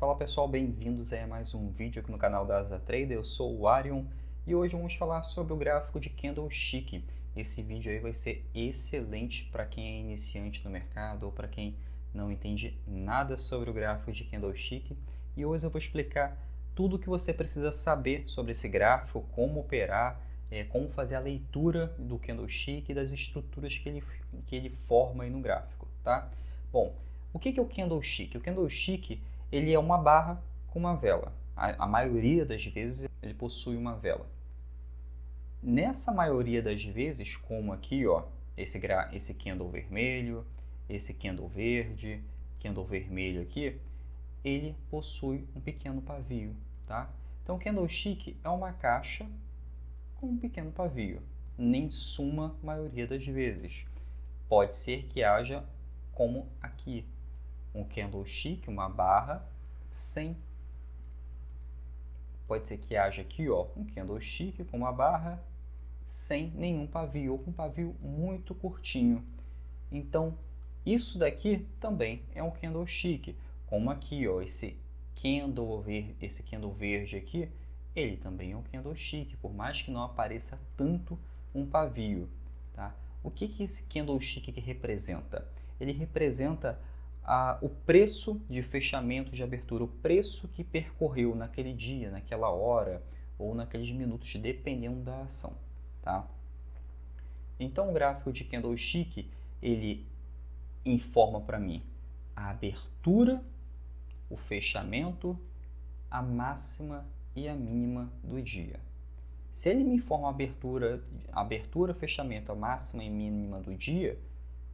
Fala pessoal, bem-vindos a mais um vídeo aqui no canal da Asa Trader. Eu sou o Arion e hoje vamos falar sobre o gráfico de Candlestick. Esse vídeo aí vai ser excelente para quem é iniciante no mercado ou para quem não entende nada sobre o gráfico de Candlestick. E hoje eu vou explicar tudo o que você precisa saber sobre esse gráfico, como operar, como fazer a leitura do Candlestick e das estruturas que ele forma aí no gráfico, tá? Bom, o que é o Candlestick? O Candlestick ele é uma barra com uma vela. A maioria das vezes ele possui uma vela. Nessa maioria das vezes, como aqui, ó, esse candle vermelho, esse candle verde, candle vermelho aqui, ele possui um pequeno pavio, tá? Então, o candlestick é uma caixa com um pequeno pavio, nem suma maioria das vezes. Pode ser que haja como aqui, um candlestick, uma barra, sem. Pode ser que haja aqui, ó, um candlestick com uma barra sem nenhum pavio, ou com um pavio muito curtinho. Então, isso daqui também é um candlestick, como aqui, ó, esse candle verde aqui, ele também é um candlestick, por mais que não apareça tanto um pavio, tá? O que esse candlestick aqui representa? Ele representa o preço de fechamento de abertura, o preço que percorreu naquele dia, naquela hora ou naqueles minutos, dependendo da ação, tá? Então, o gráfico de Candlestick, ele informa para mim a abertura, o fechamento, a máxima e a mínima do dia. Se ele me informa a abertura, fechamento, a máxima e mínima do dia,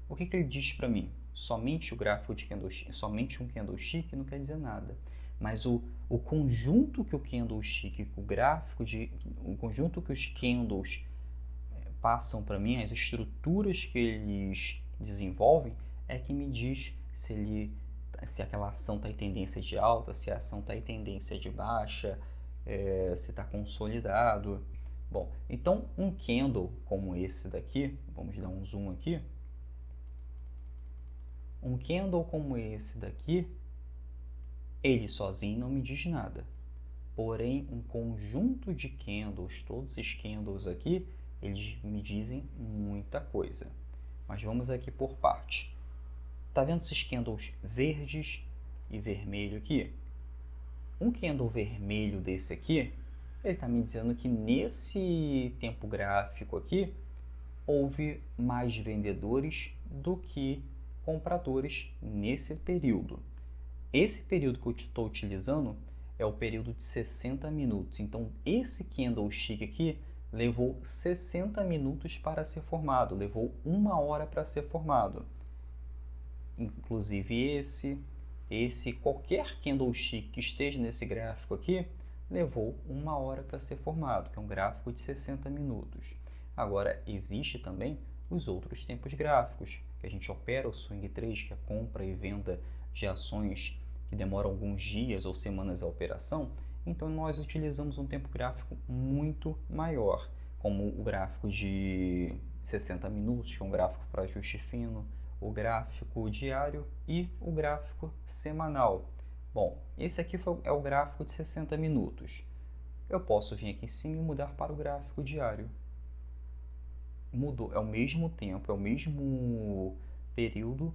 o que ele diz para mim? Somente o gráfico de Candlestick, somente um Candlestick não quer dizer nada. Mas o conjunto que o Candlestick, o conjunto que os candles passam para mim, as estruturas que eles desenvolvem, é que me diz se aquela ação está em tendência de alta, se a ação está em tendência de baixa, se está consolidado. Bom, então um candle como esse daqui, vamos dar um zoom aqui. Um candle como esse daqui, ele sozinho não me diz nada. Porém, um conjunto de candles, todos esses candles aqui, eles me dizem muita coisa. Mas vamos aqui por parte. Tá vendo esses candles verdes e vermelho aqui? Um candle vermelho desse aqui, ele está me dizendo que nesse tempo gráfico aqui, houve mais vendedores do que compradores nesse período. Esse período que eu estou utilizando é o período de 60 minutos. Então, esse candlestick aqui levou 60 minutos para ser formado, levou 1 hora para ser formado. Inclusive qualquer candlestick que esteja nesse gráfico aqui, levou 1 hora para ser formado, que é um gráfico de 60 minutos. Agora, existe também os outros tempos gráficos, que a gente opera o swing trade, que é a compra e venda de ações que demoram alguns dias ou semanas a operação. Então, nós utilizamos um tempo gráfico muito maior, como o gráfico de 60 minutos, que é um gráfico para ajuste fino, o gráfico diário e o gráfico semanal. Bom, esse aqui é o gráfico de 60 minutos. Eu posso vir aqui em cima e mudar para o gráfico diário. Mudou, é o mesmo tempo, é o mesmo período,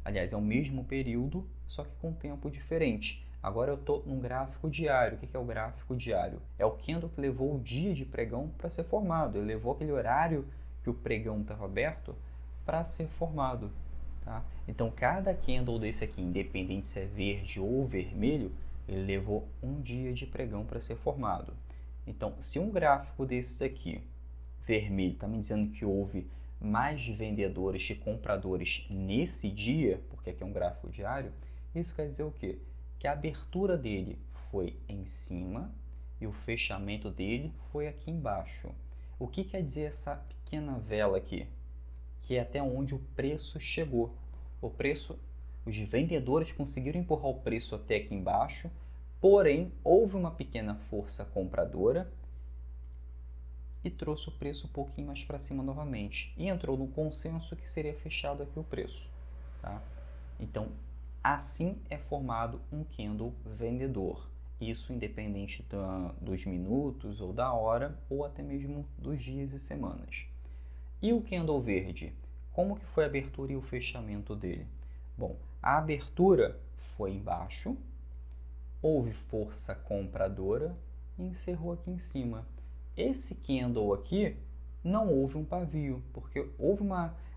aliás, é o mesmo período, só que com tempo diferente. Agora eu estou num gráfico diário. O que é o gráfico diário? É o candle que levou o dia de pregão para ser formado. Ele levou aquele horário que o pregão estava aberto para ser formado. Tá? Então, cada candle desse aqui, independente se é verde ou vermelho, ele levou um dia de pregão para ser formado. Então, se um gráfico desse daqui, vermelho, está me dizendo que houve mais vendedores que compradores nesse dia, porque aqui é um gráfico diário, isso quer dizer o quê? Que a abertura dele foi em cima e o fechamento dele foi aqui embaixo. O que quer dizer essa pequena vela aqui? Que é até onde o preço chegou. Os vendedores conseguiram empurrar o preço até aqui embaixo, porém, houve uma pequena força compradora e trouxe o preço um pouquinho mais para cima novamente. E entrou no consenso que seria fechado aqui o preço. Tá? Então, Assim é formado um candle vendedor. Isso independente dos minutos ou da hora, ou até mesmo dos dias e semanas. E o candle verde? Como que foi a abertura e o fechamento dele? Bom, a abertura foi embaixo, houve força compradora e encerrou aqui em cima. Esse candle aqui não houve um pavio, porque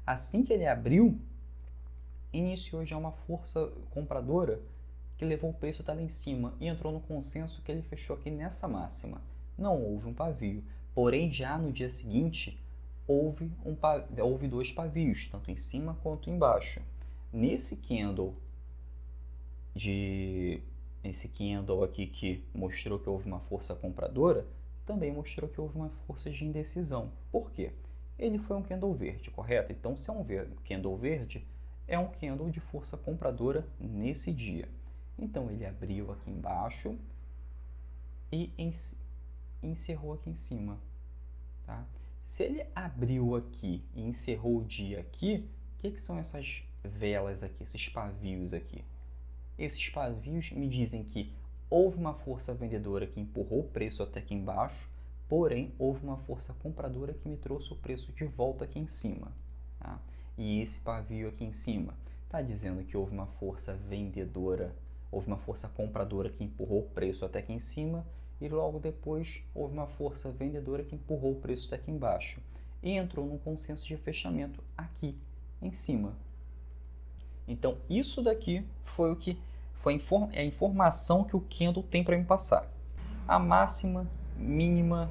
assim que ele abriu, iniciou já uma força compradora que levou o preço até lá em cima e entrou no consenso que ele fechou aqui nessa máxima. Não houve um pavio, porém já no dia seguinte houve 2 pavios, tanto em cima quanto embaixo. Nesse candle aqui que mostrou que houve uma força compradora, também mostrou que houve uma força de indecisão. Por quê? Ele foi um candle verde, correto? Então, se é um candle verde, é um candle de força compradora nesse dia. Então, ele abriu aqui embaixo e encerrou aqui em cima. Tá? Se ele abriu aqui e encerrou o dia aqui, o que são essas velas aqui, esses pavios aqui? Esses pavios me dizem que houve uma força vendedora que empurrou o preço até aqui embaixo, porém houve uma força compradora que me trouxe o preço de volta aqui em cima. Tá? E esse pavio aqui em cima está dizendo que houve uma força vendedora, houve uma força compradora que empurrou o preço até aqui em cima, e logo depois houve uma força vendedora que empurrou o preço até aqui embaixo e entrou num consenso de fechamento aqui em cima. Então, isso daqui foi a informação que o candle tem para me passar. A máxima, mínima,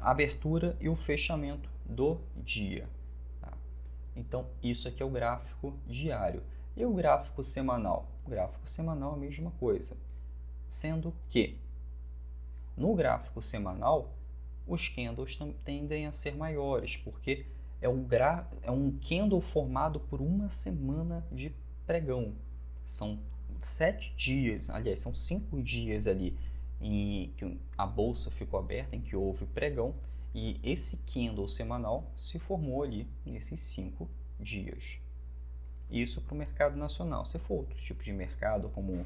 abertura e o fechamento do dia. Tá? Então, isso aqui é o gráfico diário. E o gráfico semanal? O gráfico semanal é a mesma coisa, sendo que no gráfico semanal, os candles tendem a ser maiores, porque é um candle formado por uma semana de pregão. São 7 dias, aliás, são 5 dias ali em que a bolsa ficou aberta, em que houve pregão, e esse candle semanal se formou ali nesses 5 dias. Isso para o mercado nacional. Se for outro tipo de mercado, como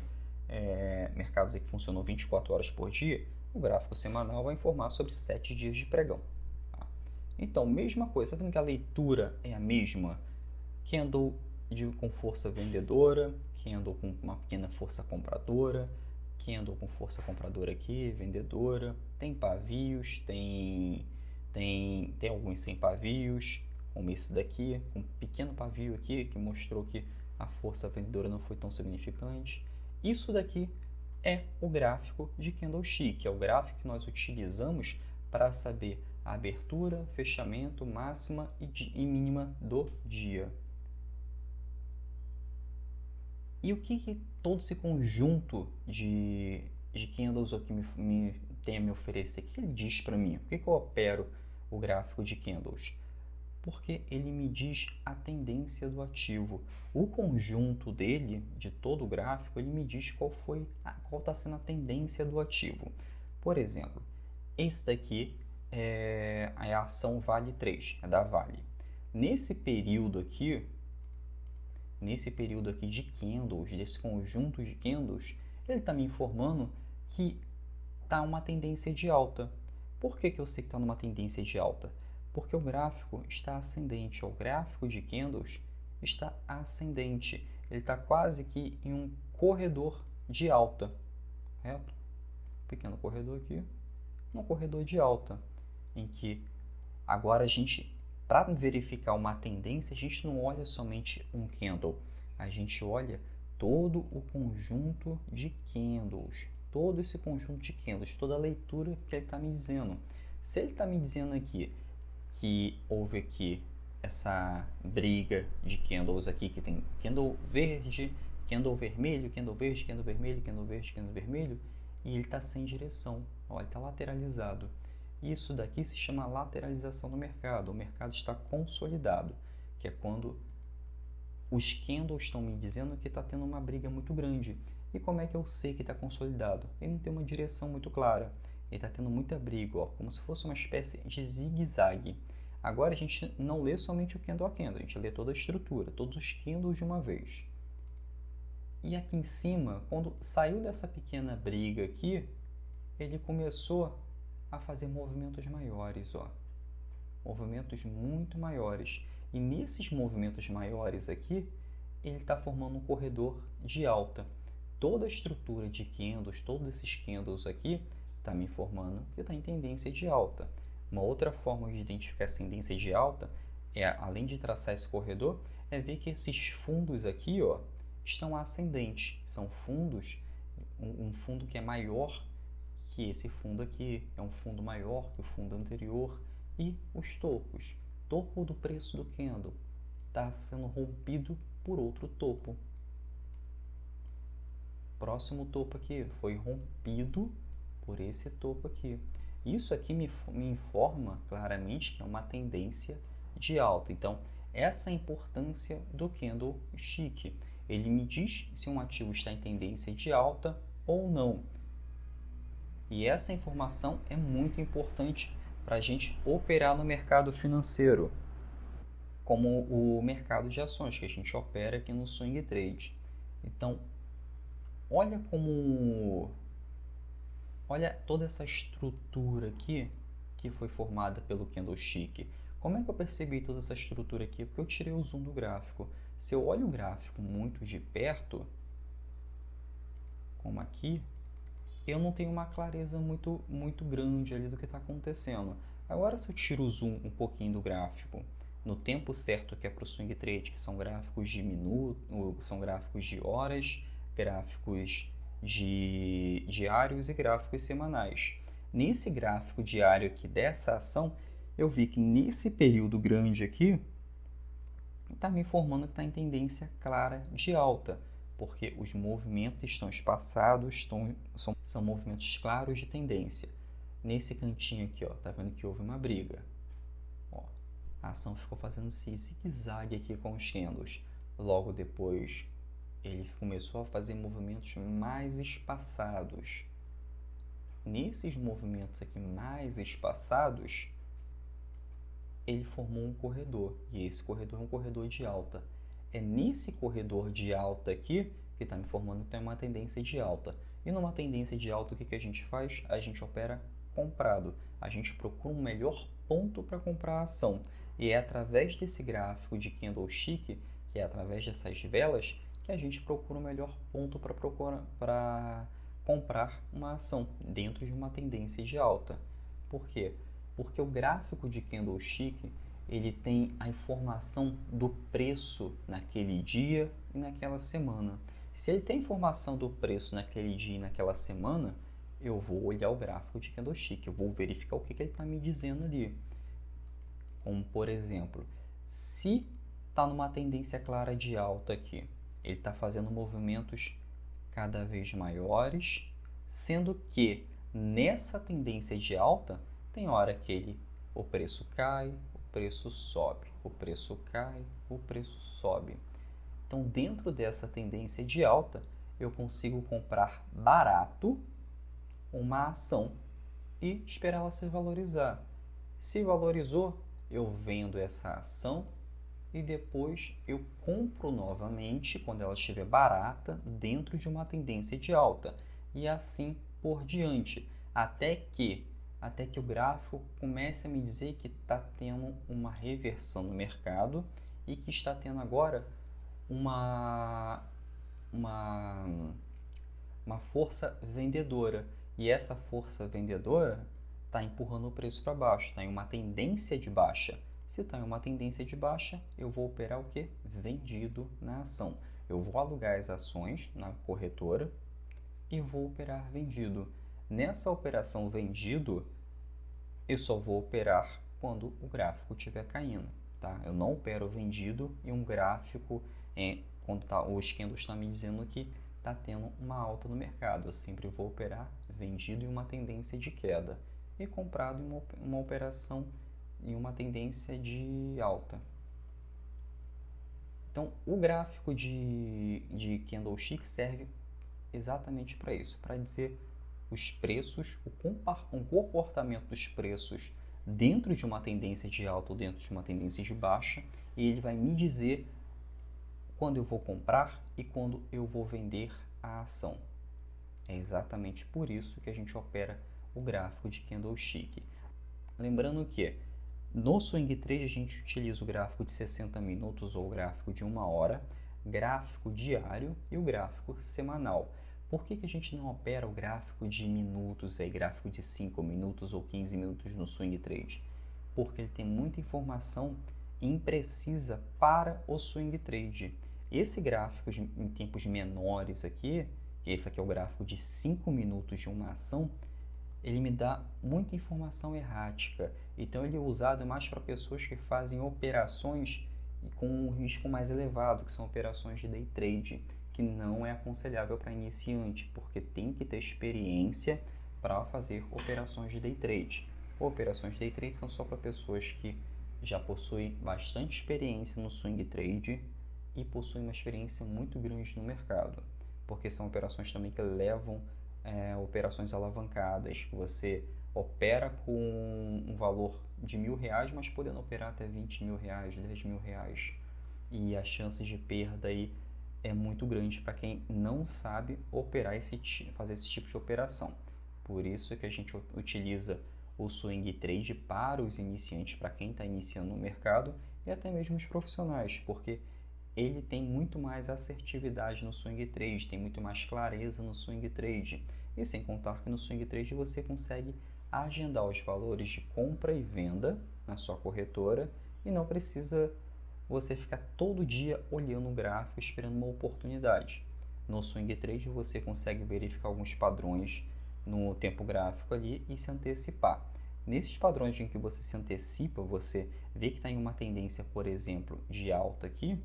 mercados que funcionam 24 horas por dia, o gráfico semanal vai informar sobre 7 dias de pregão. Tá? Então, mesma coisa, está vendo que a leitura é a mesma? Candle com força vendedora, candle com uma pequena força compradora, candle com força compradora aqui, vendedora, tem pavios, tem alguns sem pavios, como esse daqui, com um pequeno pavio aqui, que mostrou que a força vendedora não foi tão significante. Isso daqui é o gráfico de candlestick, é o gráfico que nós utilizamos para saber a abertura, fechamento, máxima e mínima do dia. E o que todo esse conjunto de candles aqui tem a me oferecer? O que ele diz para mim? Por que eu opero o gráfico de candles? Porque ele me diz a tendência do ativo. O conjunto dele, de todo o gráfico, ele me diz qual está sendo a tendência do ativo. Por exemplo, esse daqui é a ação Vale 3, é da Vale. Nesse período aqui de candles, desse conjunto de candles, ele está me informando que está uma tendência de alta. Por que eu sei que está numa tendência de alta? Porque o gráfico está ascendente, o gráfico de candles está ascendente, ele está quase que em um corredor de alta, correto? Pequeno corredor aqui, um corredor de alta, em que agora para verificar uma tendência, a gente não olha somente um candle, a gente olha todo o conjunto de candles, todo esse conjunto de candles, toda a leitura que ele está me dizendo. Se ele está me dizendo aqui que houve aqui essa briga de candles aqui, que tem candle verde, candle vermelho, candle verde, candle vermelho, candle verde, candle vermelho, e ele está sem direção, olha, está lateralizado. Isso daqui se chama lateralização do mercado. O mercado está consolidado, que é quando os candles estão me dizendo que está tendo uma briga muito grande. E como é que eu sei que está consolidado? Ele não tem uma direção muito clara. Ele está tendo muita briga, ó, como se fosse uma espécie de zigue-zague. Agora a gente não lê somente o candle a candle, a gente lê toda a estrutura, todos os candles de uma vez. E aqui em cima, quando saiu dessa pequena briga aqui, ele começou a fazer movimentos maiores, ó. Movimentos muito maiores. E nesses movimentos maiores aqui, ele está formando um corredor de alta. Toda a estrutura de candles, todos esses candles aqui, está me informando que está em tendência de alta. Uma outra forma de identificar essa tendência de alta, além de traçar esse corredor, é ver que esses fundos aqui, ó, estão ascendentes. São fundos, um fundo que é maior que esse fundo aqui, é um fundo maior que o fundo anterior, e os topos. Topo do preço do candle está sendo rompido por outro topo. Próximo topo aqui foi rompido por esse topo aqui. Isso aqui me informa claramente que é uma tendência de alta. Então, essa é a importância do candlestick. Ele me diz se um ativo está em tendência de alta ou não. E essa informação é muito importante para a gente operar no mercado financeiro, como o mercado de ações, que a gente opera aqui no Swing Trade. Então, olha toda essa estrutura aqui que foi formada pelo candlestick. Como é que eu percebi toda essa estrutura aqui? Porque eu tirei o zoom do gráfico. Se eu olho o gráfico muito de perto, como aqui, eu não tenho uma clareza muito grande ali do que está acontecendo. Agora, se eu tiro o zoom um pouquinho do gráfico, no tempo certo que é para o Swing Trade, que são gráficos de minutos, são gráficos de horas, gráficos de diários e gráficos semanais. Nesse gráfico diário aqui dessa ação, eu vi que nesse período grande aqui, está me informando que está em tendência clara de alta, porque os movimentos estão espaçados, são movimentos claros de tendência. Nesse cantinho aqui, ó, tá vendo que houve uma briga. Ó, a ação ficou fazendo esse zigue-zague aqui com os candles. Logo depois, ele começou a fazer movimentos mais espaçados. Nesses movimentos aqui mais espaçados, ele formou um corredor, e esse corredor é um corredor de alta. É nesse corredor de alta aqui que está me informando que tem uma tendência de alta. E numa tendência de alta, o que a gente faz? A gente opera comprado. A gente procura um melhor ponto para comprar a ação. E é através desse gráfico de candlestick, que é através dessas velas, que a gente procura o melhor ponto para comprar uma ação dentro de uma tendência de alta. Por quê? Porque o gráfico de candlestick, ele tem a informação do preço naquele dia e naquela semana. Se ele tem informação do preço naquele dia e naquela semana, eu vou olhar o gráfico de candlestick, eu vou verificar o que ele está me dizendo ali. Como, por exemplo, se está numa tendência clara de alta aqui, ele está fazendo movimentos cada vez maiores, sendo que nessa tendência de alta, tem hora que o preço cai, o preço sobe, o preço cai, o preço sobe. Então, dentro dessa tendência de alta, eu consigo comprar barato uma ação e esperar ela se valorizar. Se valorizou, eu vendo essa ação e depois eu compro novamente quando ela estiver barata dentro de uma tendência de alta. E assim por diante, até que o gráfico comece a me dizer que está tendo uma reversão no mercado e que está tendo agora uma força vendedora. E essa força vendedora está empurrando o preço para baixo, está em uma tendência de baixa. Se está em uma tendência de baixa, eu vou operar o quê? Vendido na ação. Eu vou alugar as ações na corretora e vou operar vendido. Nessa operação vendido, eu só vou operar quando o gráfico estiver caindo. Tá? Eu não opero vendido em um gráfico quando os candles estão me dizendo que está tendo uma alta no mercado. Eu sempre vou operar vendido em uma tendência de queda e comprado em uma operação em uma tendência de alta. Então, o gráfico de candlestick serve exatamente para isso, para dizer os preços, o comportamento dos preços dentro de uma tendência de alta ou dentro de uma tendência de baixa, e ele vai me dizer quando eu vou comprar e quando eu vou vender a ação. É exatamente por isso que a gente opera o gráfico de candlestick. Lembrando que no swing trade a gente utiliza o gráfico de 60 minutos ou o gráfico de 1 hora, gráfico diário e o gráfico semanal. Por que a gente não opera o gráfico de minutos, gráfico de 5 minutos ou 15 minutos no swing trade? Porque ele tem muita informação imprecisa para o swing trade. Esse gráfico em tempos menores aqui, esse aqui é o gráfico de 5 minutos de uma ação, ele me dá muita informação errática. Então ele é usado mais para pessoas que fazem operações com um risco mais elevado, que são operações de day trade, que não é aconselhável para iniciante, porque tem que ter experiência para fazer operações de day trade. Operações de day trade são só para pessoas que já possuem bastante experiência no swing trade e possuem uma experiência muito grande no mercado, porque são operações também que levam operações alavancadas, que você opera com um valor de R$1.000, mas podendo operar até R$20.000, R$10.000, e as chances de perda aí é muito grande para quem não sabe operar fazer esse tipo de operação. Por isso que a gente utiliza o swing trade para os iniciantes, para quem está iniciando no mercado, e até mesmo os profissionais, porque ele tem muito mais assertividade no swing trade, tem muito mais clareza no swing trade. E sem contar que no swing trade você consegue agendar os valores de compra e venda na sua corretora e não precisa você ficar todo dia olhando o gráfico esperando uma oportunidade. No swing trade você consegue verificar alguns padrões no tempo gráfico ali e se antecipar. Nesses padrões em que você se antecipa, você vê que está em uma tendência, por exemplo, de alta aqui.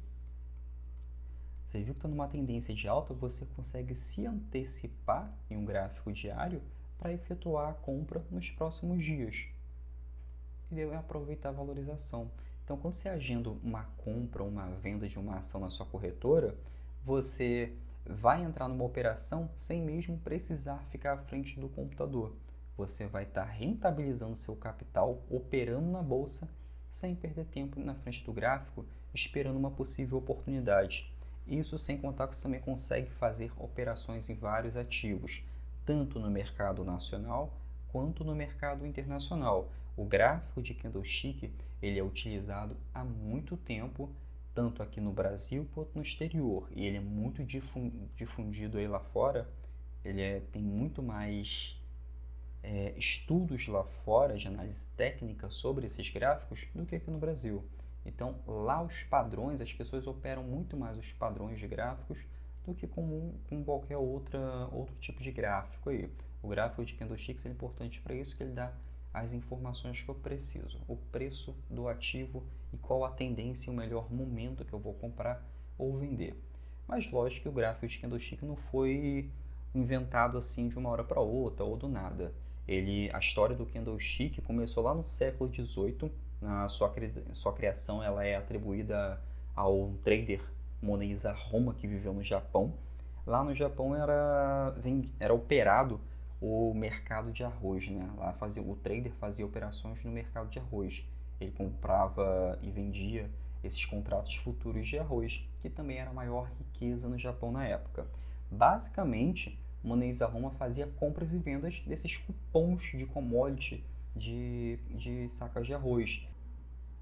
Você viu que está numa tendência de alta, você consegue se antecipar em um gráfico diário para efetuar a compra nos próximos dias e aproveitar a valorização. Então, quando você agenda uma compra ou uma venda de uma ação na sua corretora, você vai entrar numa operação sem mesmo precisar ficar à frente do computador. Você vai estar rentabilizando seu capital, operando na bolsa, sem perder tempo na frente do gráfico, esperando uma possível oportunidade. Isso sem contar que você também consegue fazer operações em vários ativos, tanto no mercado nacional quanto no mercado internacional. O gráfico de candlestick ele é utilizado há muito tempo, tanto aqui no Brasil quanto no exterior, e ele é muito difundido aí lá fora. Tem muito mais estudos lá fora de análise técnica sobre esses gráficos do que aqui no Brasil. Então, lá os padrões, as pessoas operam muito mais os padrões de gráficos do que com qualquer outro tipo de gráfico aí. O gráfico de candlesticks é importante para isso, que ele dá as informações que eu preciso, o preço do ativo e qual a tendência e o melhor momento que eu vou comprar ou vender. Mas lógico que o gráfico de candlestick não foi inventado assim de uma hora para outra ou do nada. A história do candlestick começou lá no século XVIII. A sua criação ela é atribuída ao trader Monei Zaroma, que viveu no Japão. Lá no Japão era operado o mercado de arroz, né? Lá o trader fazia operações no mercado de arroz. Ele comprava e vendia esses contratos futuros de arroz, que também era a maior riqueza no Japão na época. Basicamente, Monei Zaroma fazia compras e vendas desses cupons de commodity de sacas de arroz.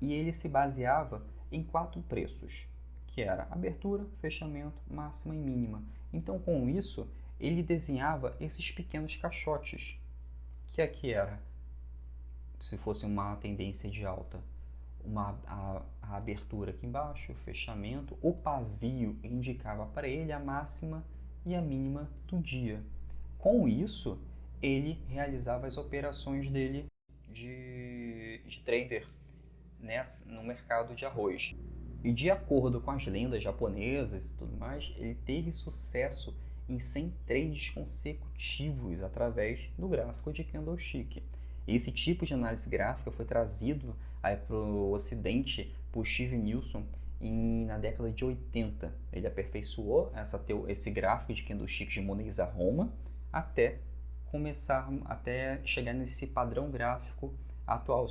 E ele se baseava em 4 preços, que era abertura, fechamento, máxima e mínima. Então, com isso, ele desenhava esses pequenos caixotes, que aqui era, se fosse uma tendência de alta, a abertura aqui embaixo, o fechamento, o pavio indicava para ele a máxima e a mínima do dia. Com isso, ele realizava as operações dele de trader no mercado de arroz. E de acordo com as lendas japonesas e tudo mais, ele teve sucesso em 100 trades consecutivos através do gráfico de candlestick. Esse tipo de análise gráfica foi trazido para o ocidente por Steve Nielsen na década de 80. Ele aperfeiçoou esse gráfico de candlestick de Monei Zaroma até chegar nesse padrão gráfico atual.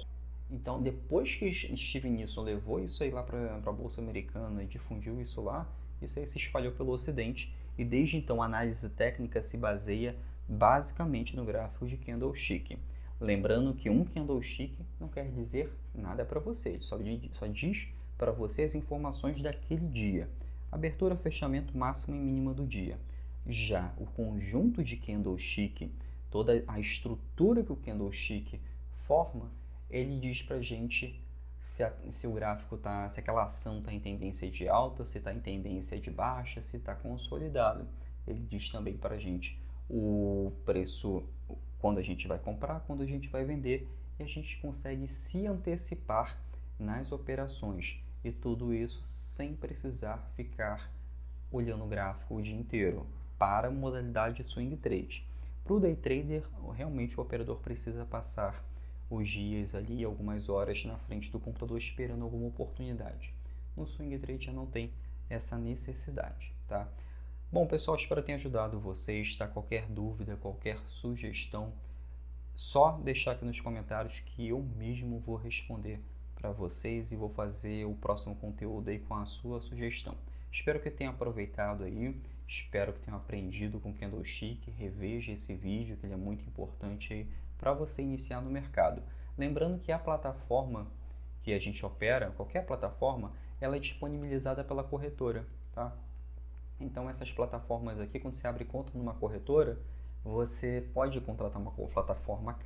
Então, depois que Steve Nielsen levou isso aí lá para a Bolsa Americana e difundiu isso lá, Isso aí se espalhou pelo Ocidente e desde então a análise técnica se baseia basicamente no gráfico de candlestick. Lembrando que um candlestick não quer dizer nada para você, ele só diz para você as informações daquele dia. Abertura, fechamento, máximo e mínima do dia. Já o conjunto de candlestick, toda a estrutura que o candlestick forma, ele diz para a gente se o gráfico se aquela ação está em tendência de alta, se está em tendência de baixa, se está consolidado. Ele diz também para a gente o preço, quando a gente vai comprar, quando a gente vai vender, e a gente consegue se antecipar nas operações. E tudo isso sem precisar ficar olhando o gráfico o dia inteiro, para a modalidade swing trade. Para o day trader, realmente o operador precisa passar os dias ali, algumas horas na frente do computador esperando alguma oportunidade. No swing trade já não tem essa necessidade, tá? Bom, pessoal, espero ter ajudado vocês, tá? Qualquer dúvida, qualquer sugestão, só deixar aqui nos comentários que eu mesmo vou responder para vocês e vou fazer o próximo conteúdo aí com a sua sugestão. Espero que tenham aproveitado aí, espero que tenham aprendido com candlestick, reveja esse vídeo que ele é muito importante aí para você iniciar no mercado. Lembrando que a plataforma que a gente opera, qualquer plataforma, ela é disponibilizada pela corretora, tá? Então essas plataformas aqui, quando você abre conta numa corretora, você pode contratar uma plataforma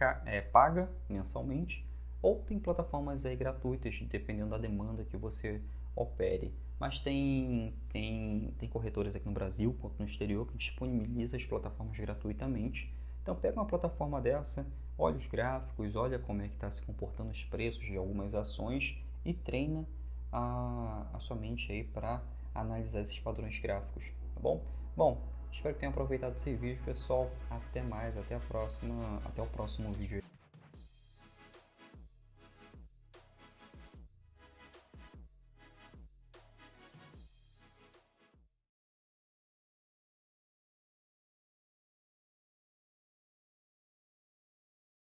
paga mensalmente, ou tem plataformas aí gratuitas, dependendo da demanda que você opere. Mas tem corretoras aqui no Brasil, quanto no exterior, que disponibiliza as plataformas gratuitamente. Então pega uma plataforma dessa, olha os gráficos, olha como é que está se comportando os preços de algumas ações e treina a sua mente aí para analisar esses padrões gráficos, tá bom? Bom, espero que tenham aproveitado esse vídeo, pessoal. Até mais, até a próxima, até o próximo vídeo.